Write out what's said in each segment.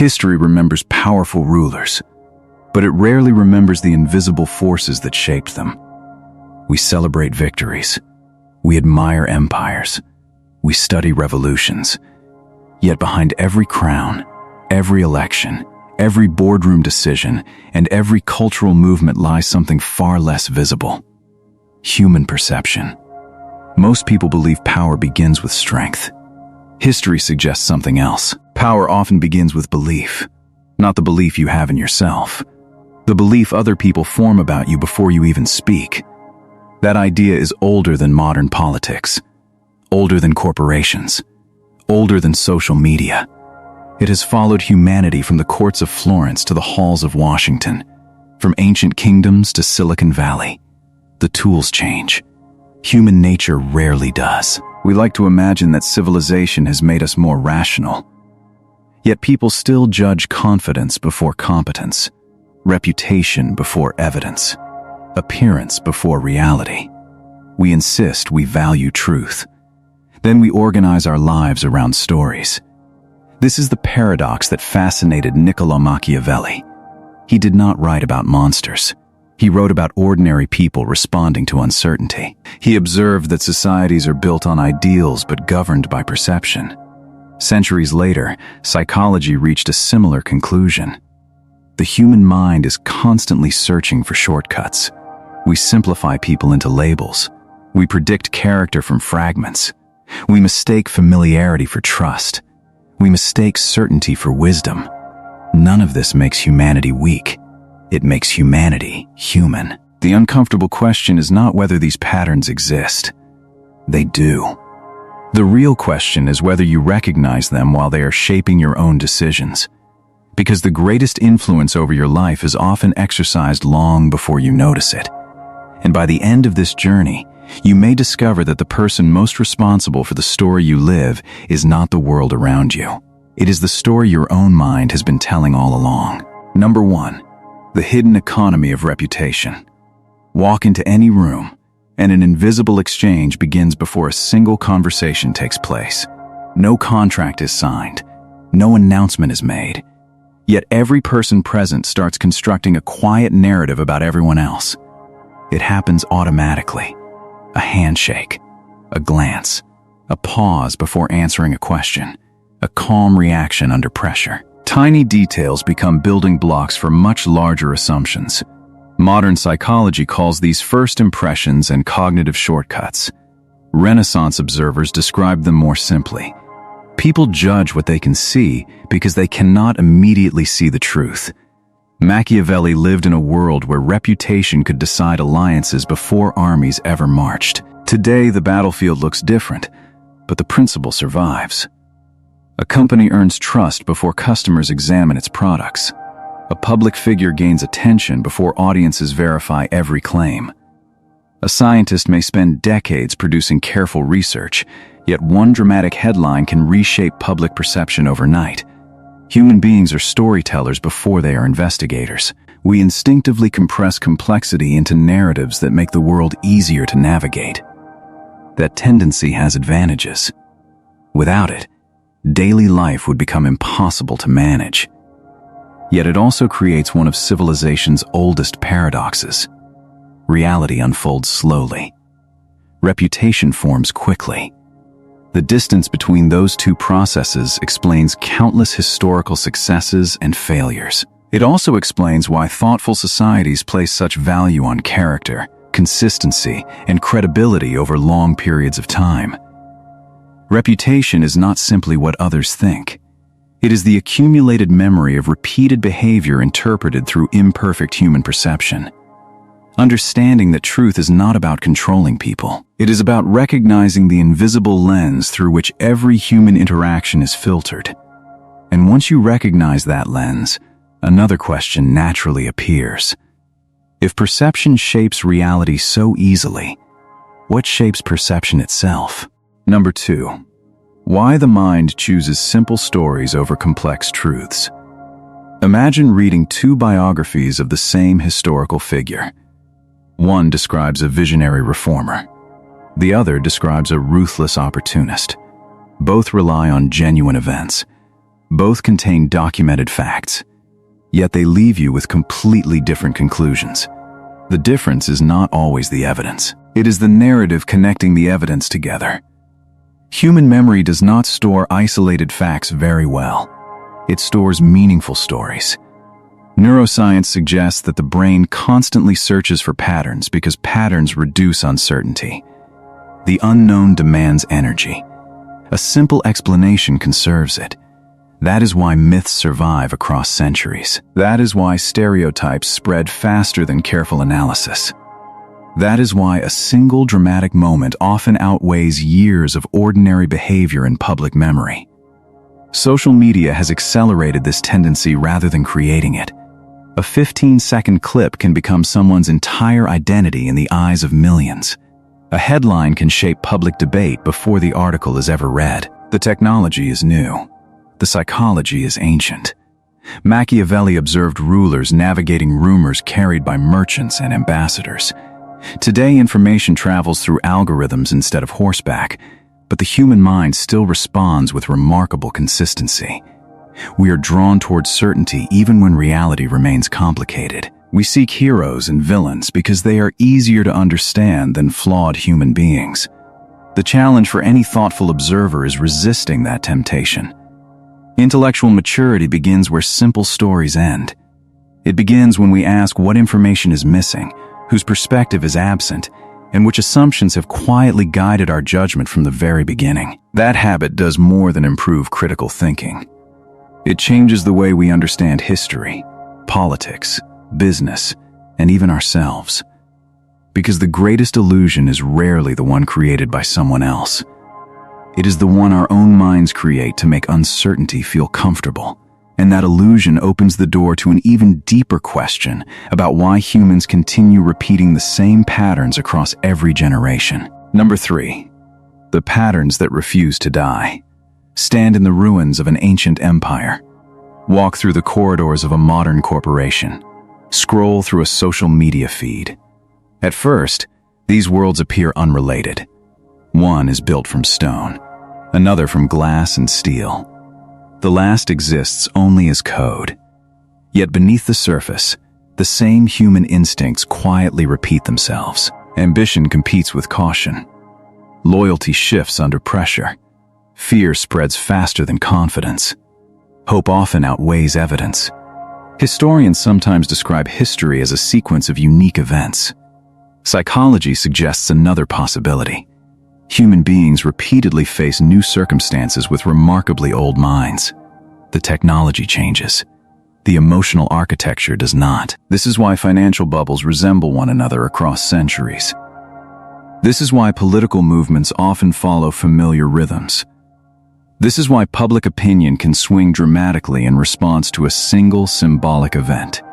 History remembers powerful rulers, but it rarely remembers the invisible forces that shaped them. We celebrate victories. We admire empires. We study revolutions. Yet behind every crown, every election, every boardroom decision, and every cultural movement lies something far less visible: human perception. Most people believe power begins with strength. History suggests something else. Power often begins with belief, not the belief you have in yourself, the belief other people form about you before you even speak. That idea is older than modern politics, older than corporations, older than social media. It has followed humanity from the courts of Florence to the halls of Washington, from ancient kingdoms to Silicon Valley. The tools change. Human nature rarely does. We like to imagine that civilization has made us more rational. Yet people still judge confidence before competence, reputation before evidence, appearance before reality. We insist we value truth. Then we organize our lives around stories. This is the paradox that fascinated Niccolò Machiavelli. He did not write about monsters. He wrote about ordinary people responding to uncertainty. He observed that societies are built on ideals but governed by perception. Centuries later, psychology reached a similar conclusion. The human mind is constantly searching for shortcuts. We simplify people into labels. We predict character from fragments. We mistake familiarity for trust. We mistake certainty for wisdom. None of this makes humanity weak. It makes humanity human. The uncomfortable question is not whether these patterns exist. They do. The real question is whether you recognize them while they are shaping your own decisions. Because the greatest influence over your life is often exercised long before you notice it. And by the end of this journey, you may discover that the person most responsible for the story you live is not the world around you. It is the story your own mind has been telling all along. Number 1. The hidden economy of reputation. Walk into any room, and an invisible exchange begins before a single conversation takes place. No contract is signed. No announcement is made. Yet every person present starts constructing a quiet narrative about everyone else. It happens automatically. A handshake, a glance, a pause before answering a question, a calm reaction under pressure. Tiny details become building blocks for much larger assumptions. Modern psychology calls these first impressions and cognitive shortcuts. Renaissance observers describe them more simply. People judge what they can see because they cannot immediately see the truth. Machiavelli lived in a world where reputation could decide alliances before armies ever marched. Today, the battlefield looks different, but the principle survives. A company earns trust before customers examine its products. A public figure gains attention before audiences verify every claim. A scientist may spend decades producing careful research, yet one dramatic headline can reshape public perception overnight. Human beings are storytellers before they are investigators. We instinctively compress complexity into narratives that make the world easier to navigate. That tendency has advantages. Without it, daily life would become impossible to manage. Yet it also creates one of civilization's oldest paradoxes. Reality unfolds slowly. Reputation forms quickly. The distance between those two processes explains countless historical successes and failures. It also explains why thoughtful societies place such value on character, consistency, and credibility over long periods of time. Reputation is not simply what others think. It is the accumulated memory of repeated behavior interpreted through imperfect human perception. Understanding that truth is not about controlling people. It is about recognizing the invisible lens through which every human interaction is filtered. And once you recognize that lens, another question naturally appears. If perception shapes reality so easily, what shapes perception itself? Number 2. Why the mind chooses simple stories over complex truths. Imagine reading 2 biographies of the same historical figure. One describes a visionary reformer. The other describes a ruthless opportunist. Both rely on genuine events. Both contain documented facts, yet they leave you with completely different conclusions. The difference is not always the evidence. It is the narrative connecting the evidence together. Human memory does not store isolated facts very well. It stores meaningful stories. Neuroscience suggests that the brain constantly searches for patterns because patterns reduce uncertainty. The unknown demands energy. A simple explanation conserves it. That is why myths survive across centuries. That is why stereotypes spread faster than careful analysis. That is why a single dramatic moment often outweighs years of ordinary behavior in public memory. Social media has accelerated this tendency rather than creating it. A 15-second clip can become someone's entire identity in the eyes of millions. A headline can shape public debate before the article is ever read. The technology is new. The psychology is ancient. Machiavelli observed rulers navigating rumors carried by merchants and ambassadors. Today, information travels through algorithms instead of horseback, but the human mind still responds with remarkable consistency. We are drawn towards certainty even when reality remains complicated. We seek heroes and villains because they are easier to understand than flawed human beings. The challenge for any thoughtful observer is resisting that temptation. Intellectual maturity begins where simple stories end. It begins when we ask what information is missing, whose perspective is absent, and which assumptions have quietly guided our judgment from the very beginning. That habit does more than improve critical thinking. It changes the way we understand history, politics, business, and even ourselves. Because the greatest illusion is rarely the one created by someone else. It is the one our own minds create to make uncertainty feel comfortable. And that illusion opens the door to an even deeper question about why humans continue repeating the same patterns across every generation. Number 3. The patterns that refuse to die. Stand in the ruins of an ancient empire. Walk through the corridors of a modern corporation. Scroll through a social media feed. At first, these worlds appear unrelated. One is built from stone, another from glass and steel. The last exists only as code. Yet beneath the surface, the same human instincts quietly repeat themselves. Ambition competes with caution. Loyalty shifts under pressure. Fear spreads faster than confidence. Hope often outweighs evidence. Historians sometimes describe history as a sequence of unique events. Psychology suggests another possibility. Human beings repeatedly face new circumstances with remarkably old minds. The technology changes. The emotional architecture does not. This is why financial bubbles resemble one another across centuries. This is why political movements often follow familiar rhythms. This is why public opinion can swing dramatically in response to a single symbolic event.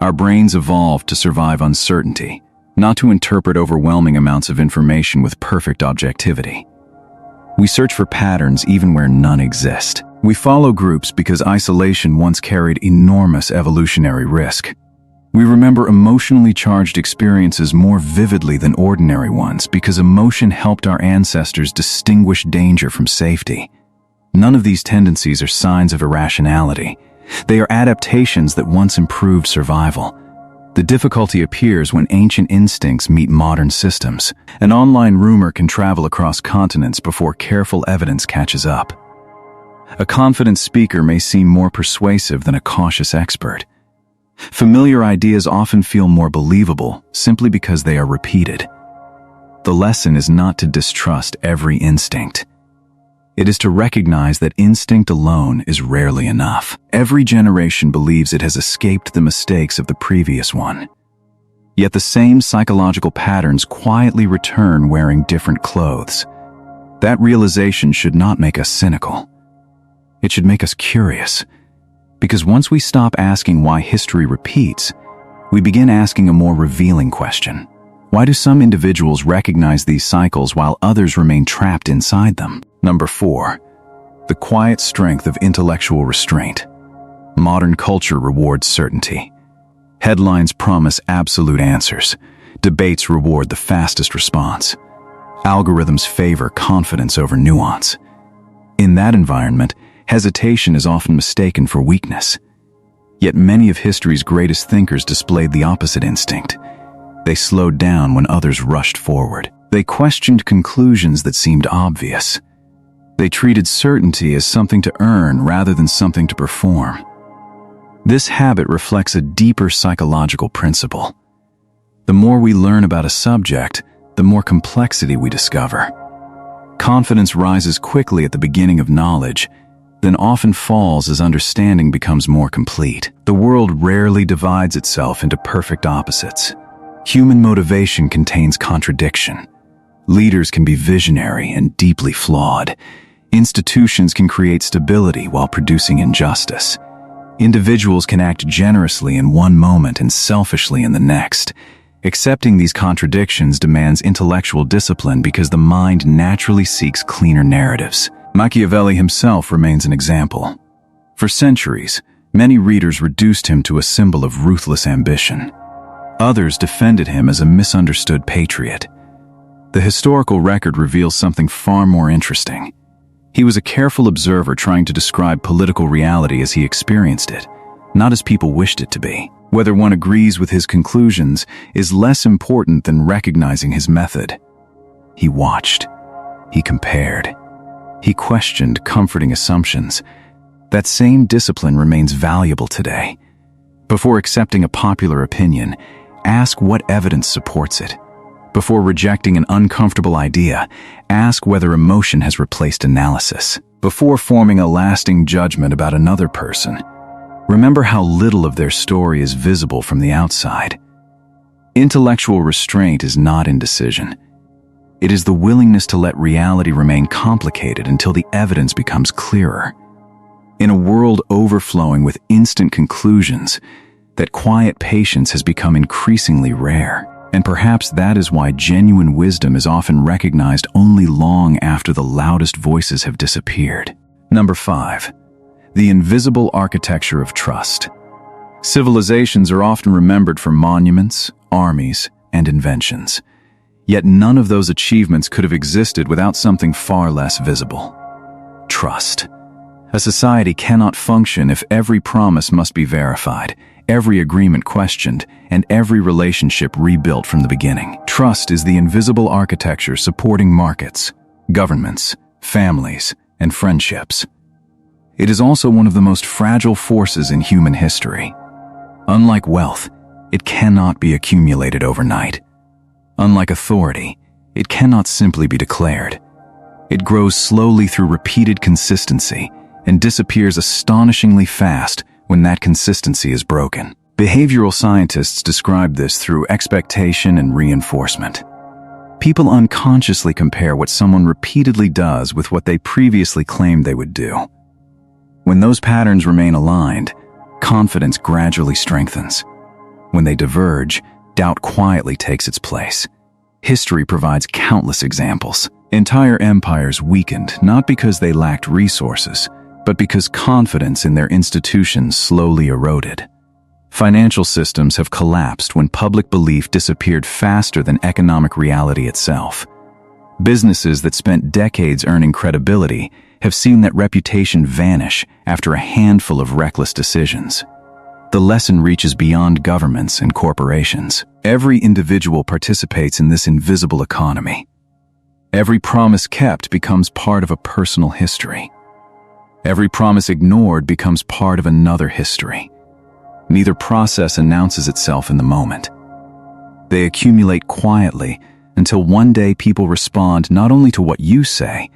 Our brains evolved to survive uncertainty, not to interpret overwhelming amounts of information with perfect objectivity. We search for patterns even where none exist. We follow groups because isolation once carried enormous evolutionary risk. We remember emotionally charged experiences more vividly than ordinary ones because emotion helped our ancestors distinguish danger from safety. None of these tendencies are signs of irrationality. They are adaptations that once improved survival. The difficulty appears when ancient instincts meet modern systems. An online rumor can travel across continents before careful evidence catches up. A confident speaker may seem more persuasive than a cautious expert. Familiar ideas often feel more believable simply because they are repeated. The lesson is not to distrust every instinct. It is to recognize that instinct alone is rarely enough. Every generation believes it has escaped the mistakes of the previous one. Yet the same psychological patterns quietly return wearing different clothes. That realization should not make us cynical. It should make us curious. Because once we stop asking why history repeats, we begin asking a more revealing question. Why do some individuals recognize these cycles while others remain trapped inside them? Number 4. The quiet strength of intellectual restraint. Modern culture rewards certainty. Headlines promise absolute answers. Debates reward the fastest response. Algorithms favor confidence over nuance. In that environment, Hesitation is often mistaken for weakness. Yet many of history's greatest thinkers displayed the opposite instinct. They slowed down when others rushed forward. They questioned conclusions that seemed obvious. They treated certainty as something to earn rather than something to perform. This habit reflects a deeper psychological principle. The more we learn about a subject, the more complexity we discover. Confidence rises quickly at the beginning of knowledge, then often falls as understanding becomes more complete. The world rarely divides itself into perfect opposites. Human motivation contains contradiction. Leaders can be visionary and deeply flawed. Institutions can create stability while producing injustice. Individuals can act generously in one moment and selfishly in the next. Accepting these contradictions demands intellectual discipline because the mind naturally seeks cleaner narratives. Machiavelli himself remains an example. For centuries, many readers reduced him to a symbol of ruthless ambition. Others defended him as a misunderstood patriot. The historical record reveals something far more interesting. He was a careful observer trying to describe political reality as he experienced it, not as people wished it to be. Whether one agrees with his conclusions is less important than recognizing his method. He watched. He compared. He questioned comforting assumptions. That same discipline remains valuable today. Before accepting a popular opinion, ask what evidence supports it. Before rejecting an uncomfortable idea, ask whether emotion has replaced analysis. Before forming a lasting judgment about another person, remember how little of their story is visible from the outside. Intellectual restraint is not indecision. It is the willingness to let reality remain complicated until the evidence becomes clearer. In a world overflowing with instant conclusions, that quiet patience has become increasingly rare. And perhaps that is why genuine wisdom is often recognized only long after the loudest voices have disappeared. Number 5. The invisible architecture of trust. Civilizations are often remembered for monuments, armies, and inventions. Yet none of those achievements could have existed without something far less visible. Trust. A society cannot function if every promise must be verified, every agreement questioned, and every relationship rebuilt from the beginning. Trust is the invisible architecture supporting markets, governments, families, and friendships. It is also one of the most fragile forces in human history. Unlike wealth, it cannot be accumulated overnight. Unlike authority, it cannot simply be declared. It grows slowly through repeated consistency and disappears astonishingly fast when that consistency is broken. Behavioral scientists describe this through expectation and reinforcement. People unconsciously compare what someone repeatedly does with what they previously claimed they would do. When those patterns remain aligned, confidence gradually strengthens. When they diverge, doubt quietly takes its place. History provides countless examples. Entire empires weakened not because they lacked resources, but because confidence in their institutions slowly eroded. Financial systems have collapsed when public belief disappeared faster than economic reality itself. Businesses that spent decades earning credibility have seen that reputation vanish after a handful of reckless decisions. The lesson reaches beyond governments and corporations. Every individual participates in this invisible economy. Every promise kept becomes part of a personal history. Every promise ignored becomes part of another history. Neither process announces itself in the moment. They accumulate quietly until one day people respond not only to what you say,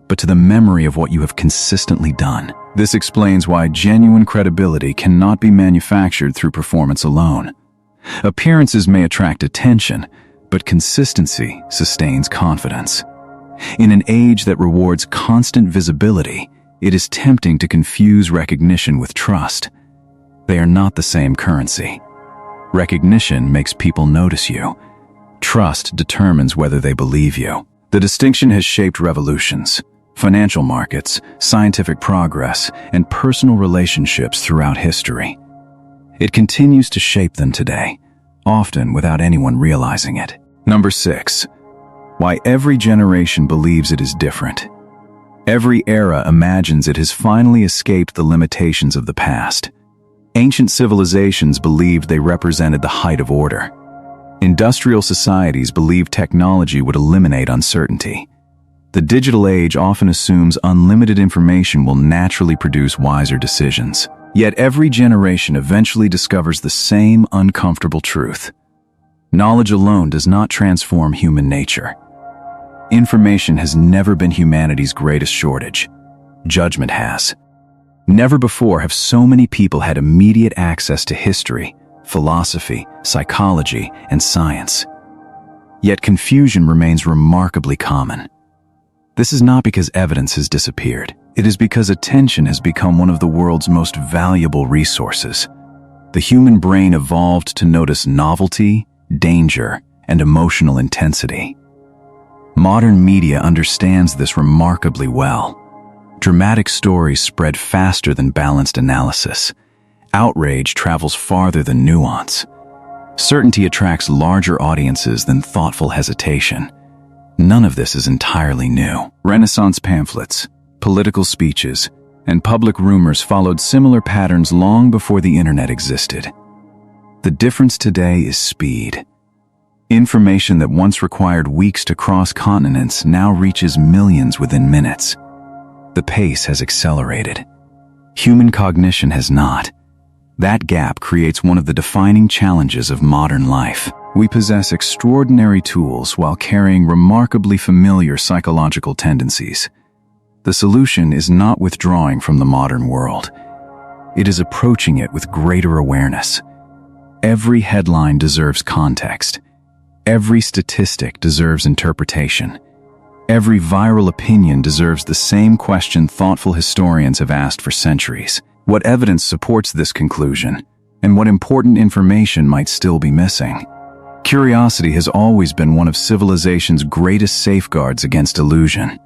but to the memory of what you have consistently done. This explains why genuine credibility cannot be manufactured through performance alone. Appearances may attract attention, but consistency sustains confidence. In an age that rewards constant visibility, it is tempting to confuse recognition with trust. They are not the same currency. Recognition makes people notice you. Trust determines whether they believe you. The distinction has shaped revolutions, financial markets, scientific progress, and personal relationships throughout history. It continues to shape them today, often without anyone realizing it. Number 6. Why every generation believes it is different. Every era imagines it has finally escaped the limitations of the past. Ancient civilizations believed they represented the height of order. Industrial societies believed technology would eliminate uncertainty. The digital age often assumes unlimited information will naturally produce wiser decisions. Yet every generation eventually discovers the same uncomfortable truth. Knowledge alone does not transform human nature. Information has never been humanity's greatest shortage. Judgment has. Never before have so many people had immediate access to history, philosophy, psychology, and science. Yet confusion remains remarkably common. This is not because evidence has disappeared. It is because attention has become one of the world's most valuable resources. The human brain evolved to notice novelty, danger, and emotional intensity. Modern media understands this remarkably well. Dramatic stories spread faster than balanced analysis. Outrage travels farther than nuance. Certainty attracts larger audiences than thoughtful hesitation. None of this is entirely new. Renaissance pamphlets, political speeches, and public rumors followed similar patterns long before the internet existed. The difference today is speed. Information that once required weeks to cross continents now reaches millions within minutes. The pace has accelerated. Human cognition has not. That gap creates one of the defining challenges of modern life. We possess extraordinary tools while carrying remarkably familiar psychological tendencies. The solution is not withdrawing from the modern world. It is approaching it with greater awareness. Every headline deserves context. Every statistic deserves interpretation. Every viral opinion deserves the same question thoughtful historians have asked for centuries. What evidence supports this conclusion, and what important information might still be missing? Curiosity has always been one of civilization's greatest safeguards against illusion.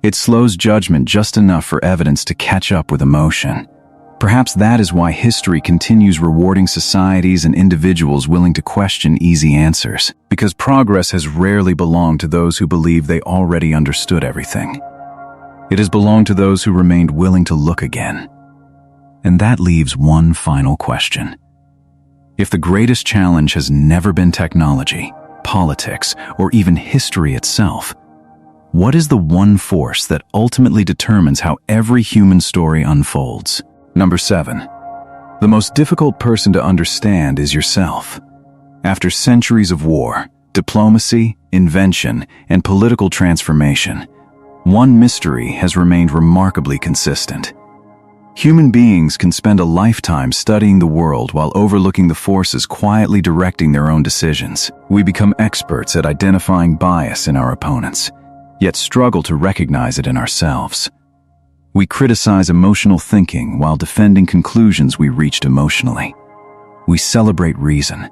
It slows judgment just enough for evidence to catch up with emotion. Perhaps that is why history continues rewarding societies and individuals willing to question easy answers, because progress has rarely belonged to those who believe they already understood everything. It has belonged to those who remained willing to look again. And that leaves one final question. If the greatest challenge has never been technology, politics, or even history itself, what is the one force that ultimately determines how every human story unfolds? Number 7. The most difficult person to understand is yourself. After centuries of war, diplomacy, invention, and political transformation, one mystery has remained remarkably consistent. Human beings can spend a lifetime studying the world while overlooking the forces quietly directing their own decisions. We become experts at identifying bias in our opponents, yet struggle to recognize it in ourselves. We criticize emotional thinking while defending conclusions we reached emotionally. We celebrate reason,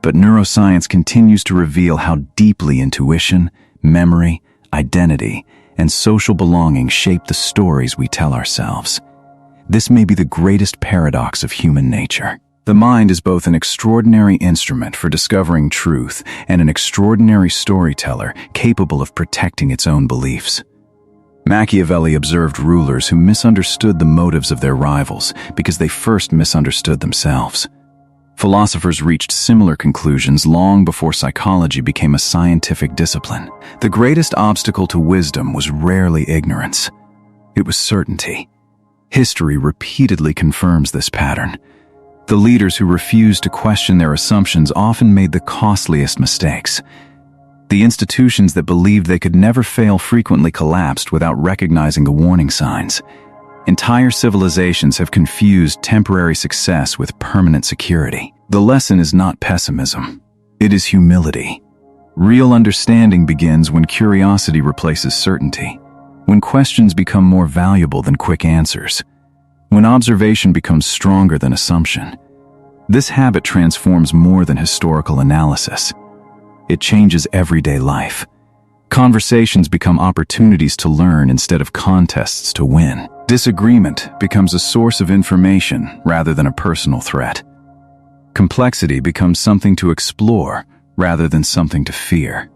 but neuroscience continues to reveal how deeply intuition, memory, identity, and social belonging shape the stories we tell ourselves. This may be the greatest paradox of human nature. The mind is both an extraordinary instrument for discovering truth and an extraordinary storyteller capable of protecting its own beliefs. Machiavelli observed rulers who misunderstood the motives of their rivals because they first misunderstood themselves. Philosophers reached similar conclusions long before psychology became a scientific discipline. The greatest obstacle to wisdom was rarely ignorance. It was certainty. History repeatedly confirms this pattern. The leaders who refused to question their assumptions often made the costliest mistakes. The institutions that believed they could never fail frequently collapsed without recognizing the warning signs. Entire civilizations have confused temporary success with permanent security. The lesson is not pessimism. It is humility. Real understanding begins when curiosity replaces certainty, when questions become more valuable than quick answers, when observation becomes stronger than assumption. This habit transforms more than historical analysis. It changes everyday life. Conversations become opportunities to learn instead of contests to win. Disagreement becomes a source of information rather than a personal threat. Complexity becomes something to explore rather than something to fear.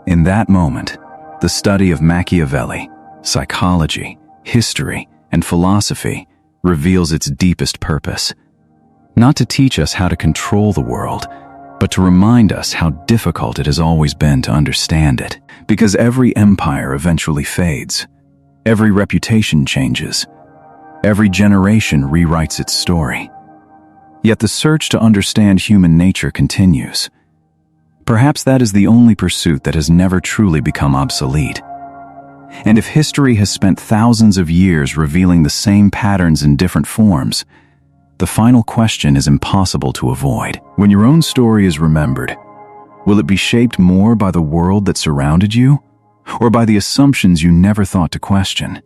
In that moment, the study of Machiavelli, psychology, history, and philosophy reveals its deepest purpose. Not to teach us how to control the world, but to remind us how difficult it has always been to understand it. Because every empire eventually fades. Every reputation changes. Every generation rewrites its story. Yet the search to understand human nature continues. Perhaps that is the only pursuit that has never truly become obsolete. And if history has spent thousands of years revealing the same patterns in different forms, the final question is impossible to avoid. When your own story is remembered, will it be shaped more by the world that surrounded you, or by the assumptions you never thought to question?